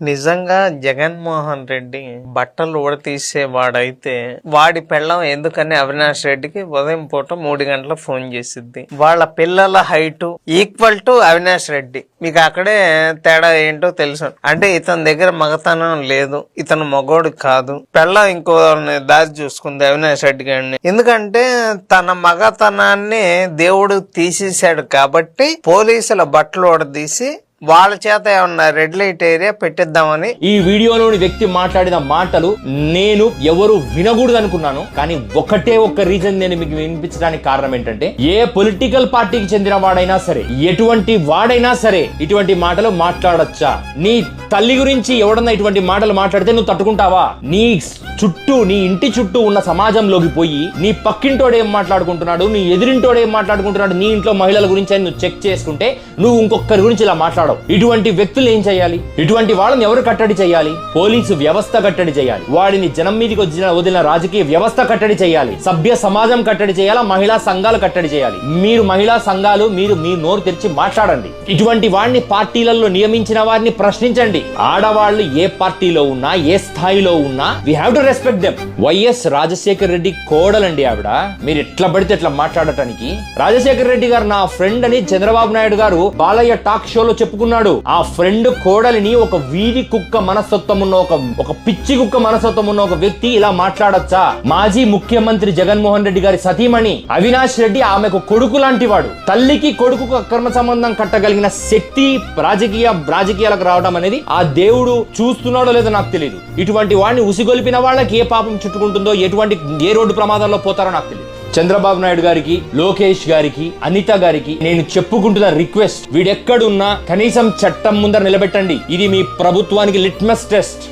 నిజంగా జగన్మోహన్ రెడ్డి బట్టలు ఉడతీసేవాడైతే వాడి పెళ్ళం ఎందుకని అవినాష్ రెడ్డికి ఉదయం పూట 3 గంటల ఫోన్ చేసిద్ది. వాళ్ళ పిల్లల height equal to Avinash Reddy. మీకు అక్కడే తేడా ఏంటో తెలుసు. అంటే ఇతని దగ్గర మగతనం లేదు, ఇతను మగోడు కాదు. పెళ్ళం ఇంకో దారి చూసుకుంది అవినాష్ రెడ్డి గారిని. ఎందుకంటే తన మగతనాన్ని దేవుడు తీసేశాడు కాబట్టి పోలీసుల బట్టలు ఉడదీసి వాళ్ళ చేత ఏమన్నా రెడ్ లైట్ ఏరియా పెట్టిద్దామని. ఈ వీడియోలోని వ్యక్తి మాట్లాడిన మాటలు నేను ఎవరు వినకూడదు అనుకున్నాను, కానీ ఒక్క రీజన్ నేను మీకు వినిపించడానికి కారణం ఏంటంటే, ఏ పొలిటికల్ పార్టీకి చెందిన వాడైనా సరే, ఎటువంటి వాడైనా సరే ఇటువంటి మాటలు మాట్లాడొచ్చా? నీ తల్లి గురించి ఎవడన్నా ఇటువంటి మాటలు మాట్లాడితే నువ్వు తట్టుకుంటావా? నీ చుట్టూ, నీ ఇంటి చుట్టూ ఉన్న సమాజంలోకి పోయి నీ పక్కింటోడు ఏం మాట్లాడుకుంటున్నాడు, నీ ఎదురింటోడు ఏం మాట్లాడుకుంటున్నాడు, నీ ఇంట్లో మహిళల గురించి అని నువ్వు చెక్ చేసుకుంటే నువ్వు ఇంకొకరి గురించి ఇలా మాట్లాడవు. ఇటువంటి వ్యక్తులు ఏం చేయాలి? ఇటువంటి వాళ్ళని ఎవరు కట్టడి చేయాలి? పోలీసు వ్యవస్థ కట్టడి చేయాలి. వాడిని జనం మీదకి వదిలిన రాజకీయ వ్యవస్థ కట్టడి చేయాలి. సభ్య సమాజం కట్టడి చేయాలా? మహిళా సంఘాలు కట్టడి చేయాలి. మీరు మహిళా సంఘాలు, మీరు మీ నోరు తెరిచి మాట్లాడండి. ఇటువంటి వాడిని పార్టీలలో నియమించిన వారిని ప్రశ్నించండి. ఆడవాళ్ళు ఏ పార్టీలో ఉన్నా, ఏ స్థాయిలో ఉన్నా, we have to respect them. YS Rajasekhar Reddy కోడలండి ఆవిడ. మీరు ఎట్లా పడితే ఎట్లా మాట్లాడటానికి? రాజశేఖర్ రెడ్డి గారు నా ఫ్రెండ్ అని చంద్రబాబు నాయుడు గారు బాలయ్య టాక్ షోలో చెప్పుకున్నాడు. ఆ ఫ్రెండ్ కోడలిని ఒక వీధి కుక్క మనస్తత్వం ఉన్న ఒక పిచ్చి కుక్క మనస్తత్వం ఉన్న ఒక వ్యక్తి ఇలా మాట్లాడొచ్చా? మాజీ ముఖ్యమంత్రి జగన్మోహన్ రెడ్డి గారి సతీమణి అవినాష్ రెడ్డి ఆమెకు కొడుకు లాంటి వాడు. తల్లికి కొడుకుకు అక్రమ సంబంధం కట్టగలిగిన శక్తి రాజకీయాలకు రావడం అనేది ఆ దేవుడు చూస్తున్నాడో లేదో నాకు తెలియదు. ఇటువంటి వాడిని ఉసిగొలిపిన వాళ్ళకి ఏ పాపం చుట్టుకుంటుందో, ఏ రోడ్డు ప్రమాదంలో పోతారో నాకు తెలియదు. చంద్రబాబు నాయుడు గారికి, లోకేష్ గారికి, అనిత గారికి నేను చెప్పుకుంటున్న రిక్వెస్ట్, వీడెక్కడున్నా కనీసం చట్టం ముందర నిలబెట్టండి. ఇది మీ ప్రభుత్వానికి లిట్మస్ టెస్ట్.